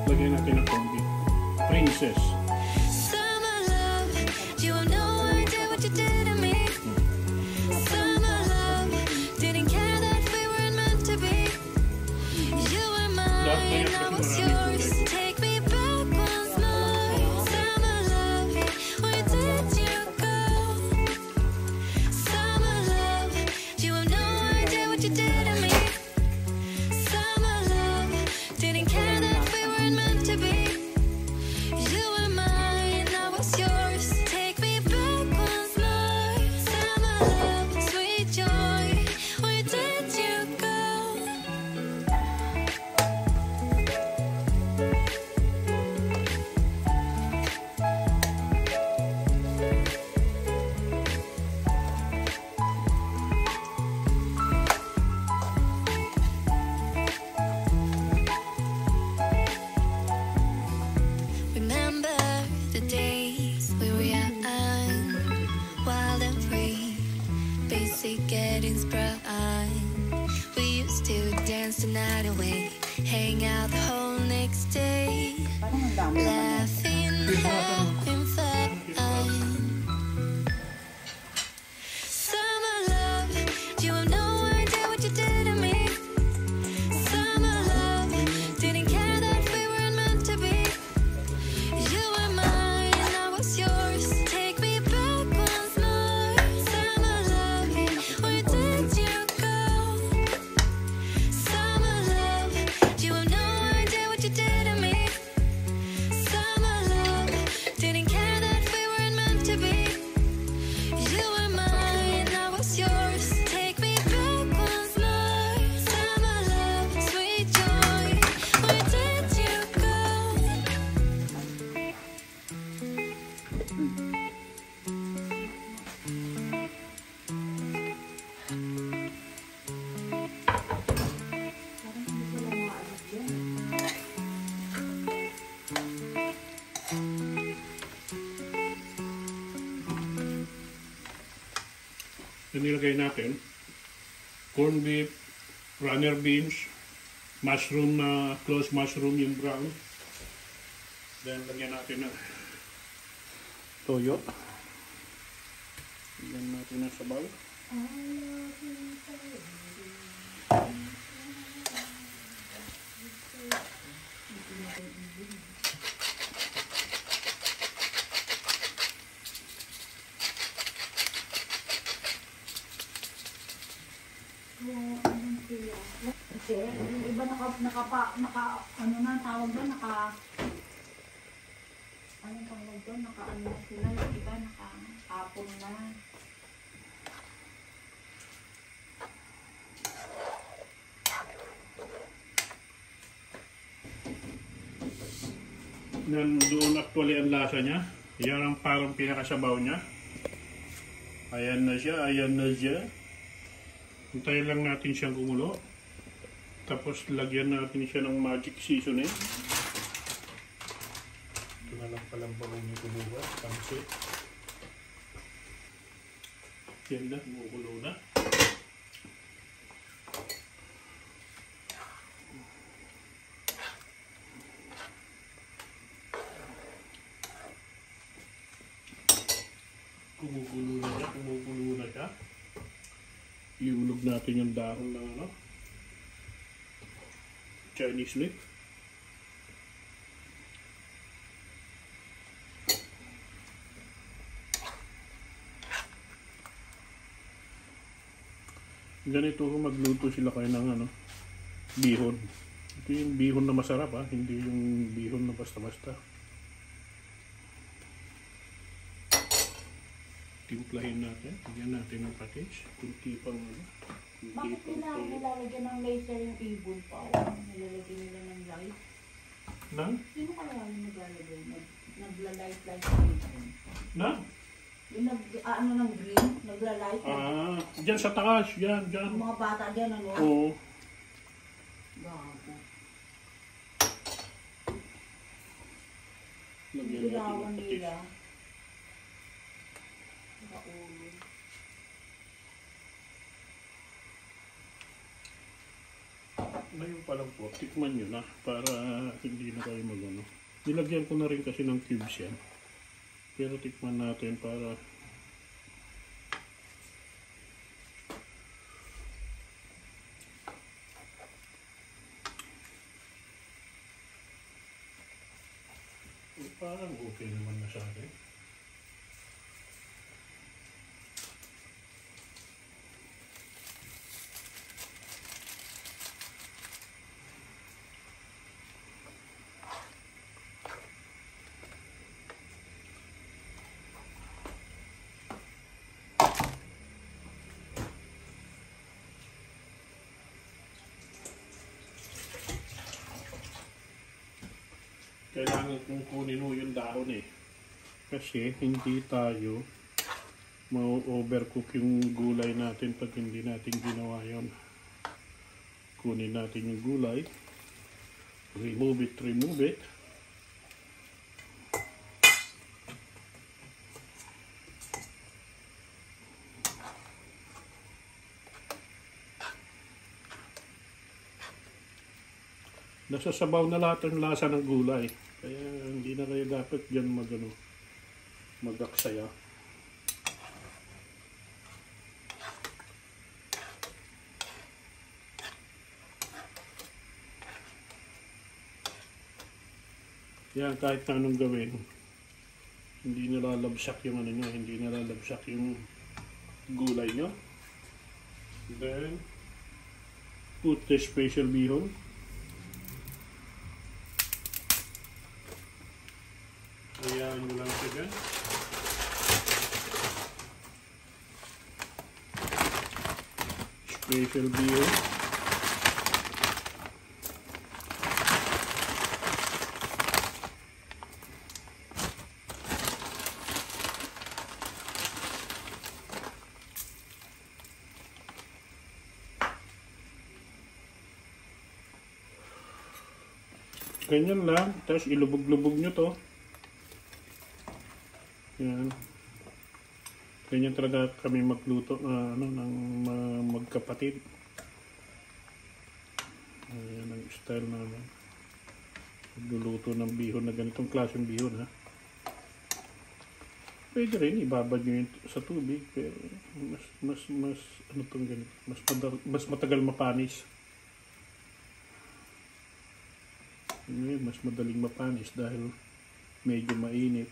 Lagyan natin ng kombi. Princess. Getting sprung. We used to dance the night away, hang out the whole next day, laughing, having fun. Summer love, you have no idea what you did to me. Summer love, didn't care that we weren't meant to be. You were mine and I was yours. Take me back once more. Summer love, where did you go? Summer love, you have no idea what you did to me. Summer love, didn't care that we weren't meant to be. You were mine and I was yours. Take me back once more. Summer love, sweet joy, where did you go? Yung nilagay natin, corned beef, runner beans, mushroom na closed mushroom yung brown. Then lagyan natin ng toyo. Lagyan natin ng sabaw. Kasi yung iba ano na tawag doon, anong tawag doon, ano na sila, yung iba nakahapon na. Doon actually ang lasa niya. Yan ang parang pinakasabaw niya. Ayan na siya, ayan na siya. Hintayin lang natin siyang kumulo. Tapos lagyan natin siya ng magic seasoning. Ito na lang palang bagong yung kumuha. Pansit. Yan na, kumukulo na. Kumukulo na siya. Iulog natin yung dahon ng Chinese leaf. Ganito magluto sila kayo ng bihon. Ito yung bihon na masarap hindi yung bihon na basta-basta. Timplahin natin. Lagyan natin ng patis. Kunti pang Bakit nilalagyan ng laser yung ibon pa? Nilalagyan nila ng light? Nang? Sino kaya yung naglalagay? Nagla-light yung ibon? Nang? Yung ano ng green? Nagla-light? Dyan sa taas. Yan. Yung mga bata dyan, ano? Oo. Gago. Lagyan natin Ilawan ng patis. nila. Nakaulo. Ngayon pa lang po, tikman nyo na para hindi na kayo magano. Nilagyan ko na rin kasi ng cubes yan. Pero tikman natin para parang okay naman na sa akin. Kailangan kong kunin mo yung dahon eh. Kasi hindi tayo ma-overcook yung gulay natin pag hindi natin ginawa yun. Kunin natin yung gulay. Remove it, remove it. Nasasabaw na lahat ng lasa ng gulay. Kaya hindi na kayo dapat dyan mag-aksaya. Yan, kahit na anong gawin, hindi nalalabsak yung ano nyo, hindi nalalabsak yung gulay nyo. Then, put the special bihon. Ayan mo lang siya dyan. Special bihon. Ganyan lang. Tapos ilubog-lubog nyo to. Yan. Ganyan talaga kami magluto ng magkapatid. Ayan ang style namin. Magluluto ng bihon na ganitong klaseng bihon ha. Pwede rin ibabad nyo yun sa tubig pero mas ano tong ganito, mas matagal mapanis. Ngayon, mas madaling mapanis dahil medyo mainit.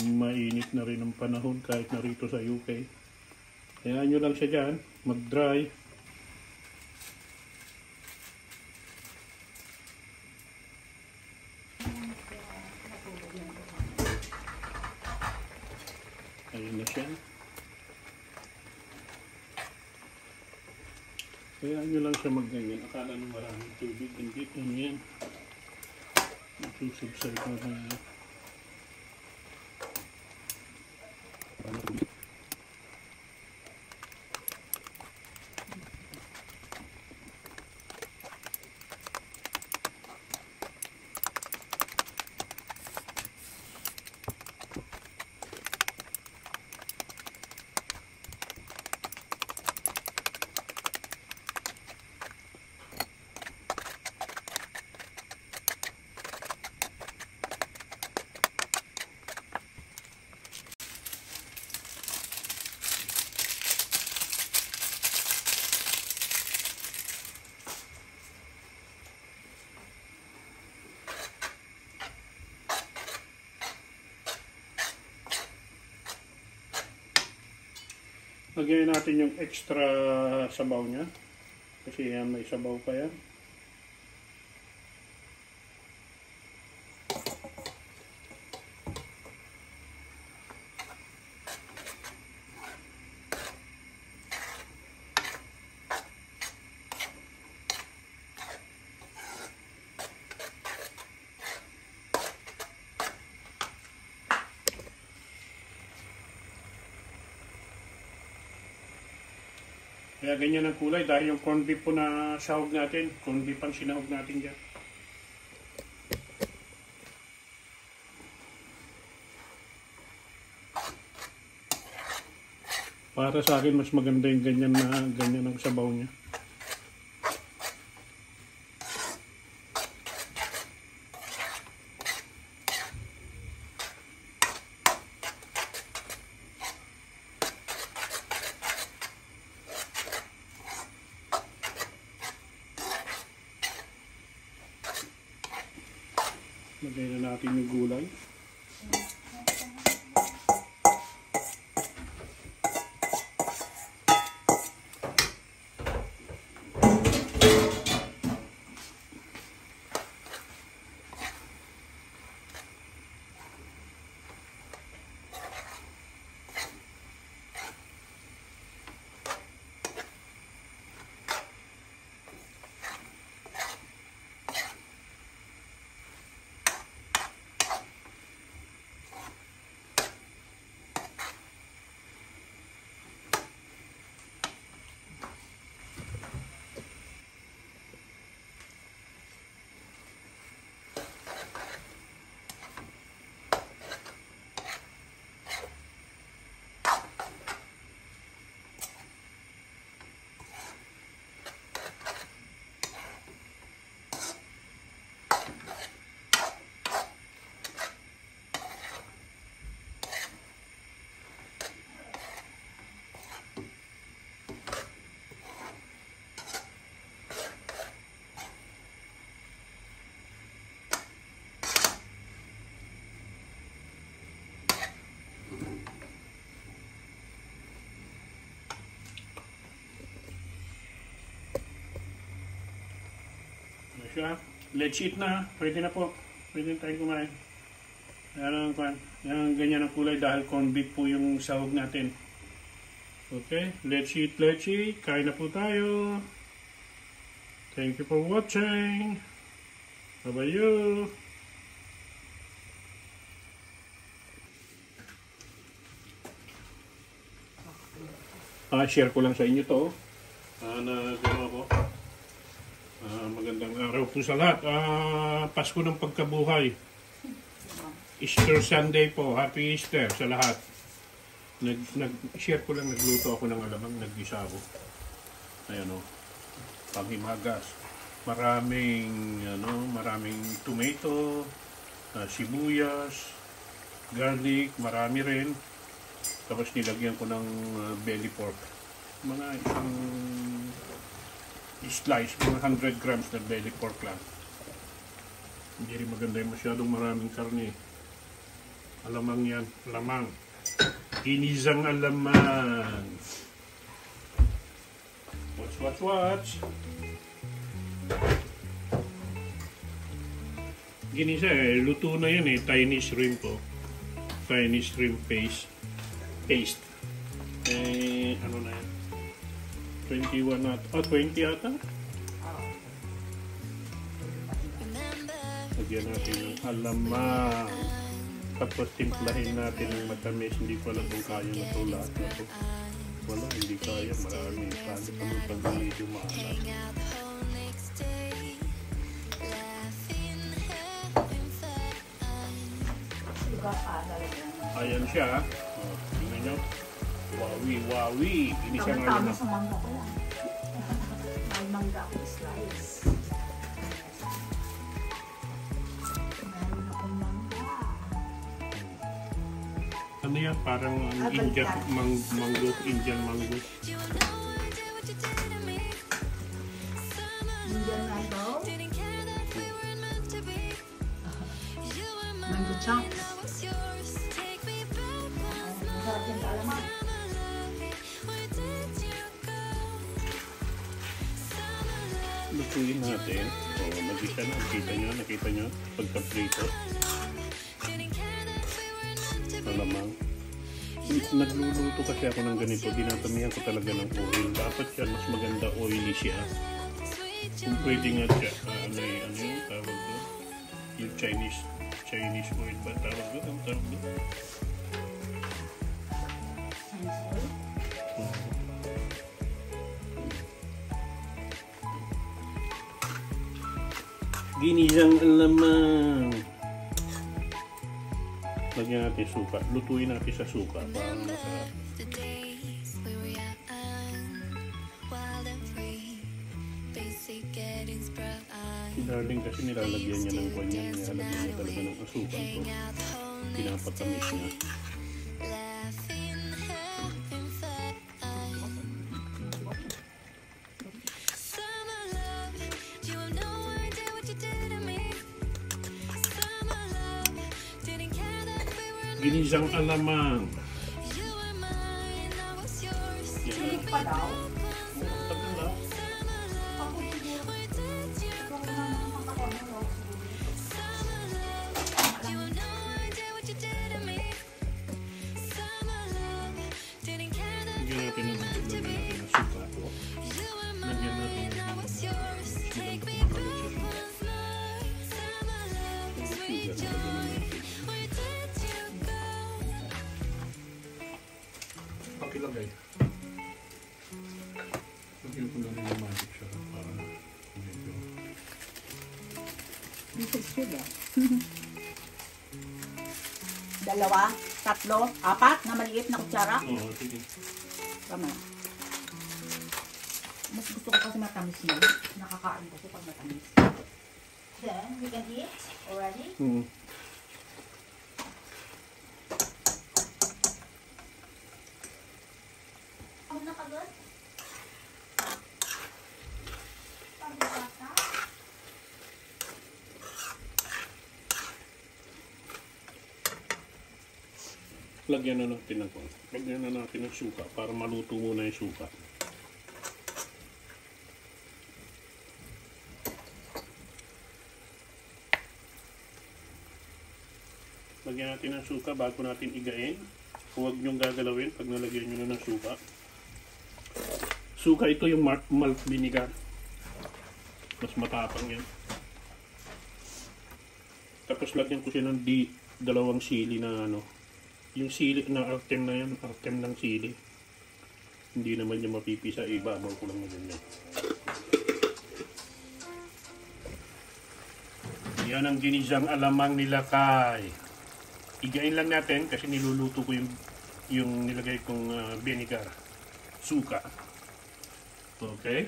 Mainit na rin ang panahon kahit narito sa UK. Kaya nyo lang siya dyan, mag-dry. Ayun na siya. Kaya nyo lang siya mag-ganyan. Akala nyo maraming tubig, hindi ganyan. Susubside na na. Lagyan natin yung extra sabaw niya. Kasi yan, may sabaw pa yan. Kaya ganyan ang kulay dahil yung corned beef po na sahog natin, corned beef ang sinahog natin dyan. Para sa akin, mas maganda yung ganyan ang sabaw niya. Lagay na natin yung gulay. Siya. Let's eat na. Pwede na po. Pwede na tayong kumain. Yan ang ganyan ang kulay dahil corned beef po yung sahog natin. Okay. Let's eat, let's eat. Kain na po tayo. Thank you for watching. Bye-bye you. Share ko lang sa inyo to. Nagawa ko. Magandang araw po sa lahat. Pasko ng pagkabuhay. Easter Sunday po. Happy Easter sa lahat. Share ko lang, nagluto ako ng alamang, naggisa ako. Ayan o. Panghimagas. Maraming tomato, sibuyas, garlic, marami rin. Tapos nilagyan ko ng belly pork. Mga isang slice, mga 100 grams na belly pork lang. Hindi rin maganda yung masyadong maraming karne. Alamang yan, alamang. Ginisang alamang. Watch. Ginisa luto na yan tiny shrimp po. Tiny shrimp paste. Ano na yan? 21 at 20 ata? Lagyan natin yung alamang. Tapos timplahin natin yung matamis. Hindi ko alam kung kaya na ito lahat na ito. Wala, hindi kaya. Marami. Kaya kami pag medyo maalat. Ayan siya. Tingnan nyo. Wawi. Ginisang alamang. Sa mangga ko lang. May mangga ko slice. Meron akong mangga. Ano yan? Parang Indian mango. Indian mango. Indian mango. Mango chunks. Masarap yung alamang. Lutuin natin. Mag-isa na. Nakita nyo? Pagka-prito. Alamang. Nagluluto kasi ako ng ganito. Dinatamihan ko talaga ng oil. Dapat yan. Mas maganda oily siya. Kung pwede nga siya. Ano yung tawag doon? Yung Chinese oil ba tawag doon? Ang tawag doon? Ginisang alamang. Lagyan natin suka. Lutuin natin sa suka para masarap. getting sprung. Si Darling kasi nilalagyan niya ng kanya, nilalagyan niya talaga ng asukal ko. Pinapatamis niya. Laughing, having fun. Summer love, you have no idea what you did to me. Summer love, didn't care that we were in Ginisang alamang. you were mine, I was yours. Silik pa daw. Tagal na. Summer love, Ako siguro. where did you Ito ko naman ang kakakaroon ng rock siguro. Summer love, you have no idea what you did to me. Summer love, didn't care that Lagyan natin ng meant to be. suka po. You were Lagyan natin mine, I was yours. Take me ng back once more. Summer love, sweet joy. Where did you go? Pakilagay. Lagyan ko na rin yung magic siya para medyo... This is sugar. Dalawa, tatlo, apat na maliit na kutsara. Oo, sige. Tama. Mas gusto ko kasi matamis yun. Nakakain kasi pag matamis. Then, we can eat already. Hmm. Ang nakagod? Pag-bata? Lagyan na natin ng lagyan na natin ng suka para maluto muna yung suka. Lagyan natin ng suka bago natin igain. Huwag niyong gagalawin pag nalagyan niyo na ng suka. Suka ito yung malt vinegar. Mas matapang yan. Tapos lagyan ko siya ng dalawang sili na ano. Yung sili na artem na yan, artem ng sili. Hindi naman niya mapipisa, ibabaw ko lang na ganyan. Yan ang ginisang alamang nila kay. Igain lang natin kasi niluluto ko yung nilagay kong vinegar. Suka. Okay.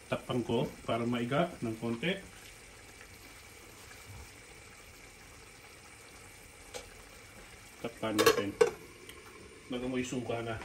Takpan ko para maiga ng konti. Takpan natin. Nagamoy suka na.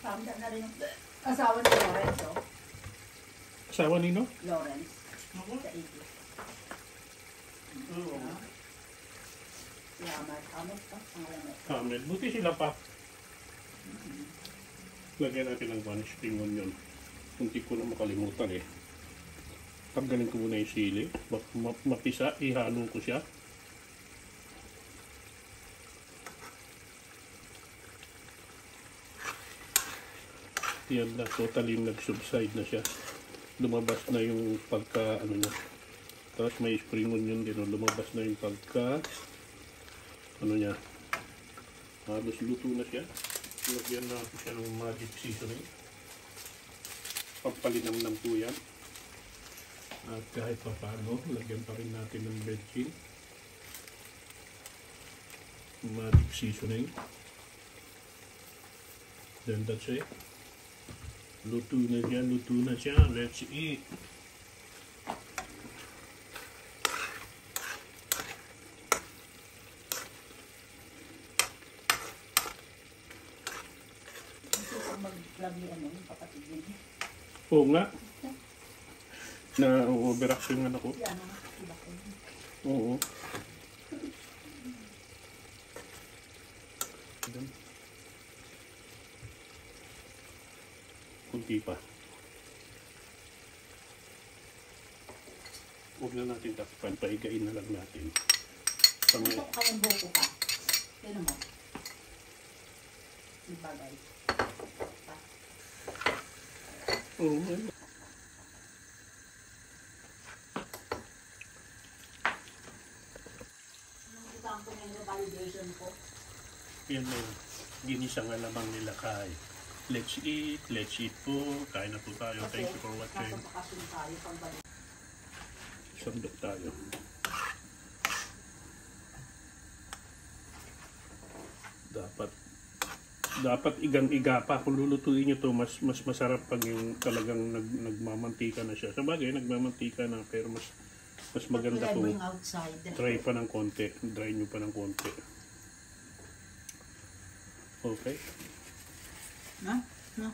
Samda na rin yung asawa ni Lawrence, oh. Asawa nino? Lawrence. Sa ito. Oo. Yaman. Amit pa. Ang ramet. Amen. Buti sila pa. Lagyan natin ng one spring onion. Hindi ko na makalimutan eh. Tanggalin ko muna yung sili. Mapisa, ihalo ko siya. Yan na, totally nag-subside na siya. Lumabas na yung pagka, ano niya. Tapos may spring onion din, lumabas na yung pagka, ano niya. Halos luto na siya. Lagyan natin siya ng magic seasoning. Pampalinamnam po yan. At kahit pa paano, lagyan pa rin natin ng bechin. Magic seasoning. Then that's it. Luto na siya, luto na siya. Let's eat. Gusto ko mag-lagi ano, yung kapatid yun. Oo nga. Na-overreaction nga ako. Yan, iba ko. Oo. Kunti pa. Huwag na natin takpan. Paigain na lang natin. Pamay. Gusto ko kayong buko ka. Sino mo? Iba guys. Oo nga. Ang ko yung validation ko. Yan na yun. Ginisang alamang nila kay. Let's eat po. Kain na po tayo. Thank you for watching. Nasa bakasyon tayo pagbalik. Sandok tayo. Dapat dapat igang-iga pa. Kung lulutuin nyo to, mas masarap pag yung talagang nagmamantika na siya. Sabagay, nagmamantika na, pero mas maganda But kung bring outside. dry pa ng konti. Dry nyo pa ng konti. Okay. No? No?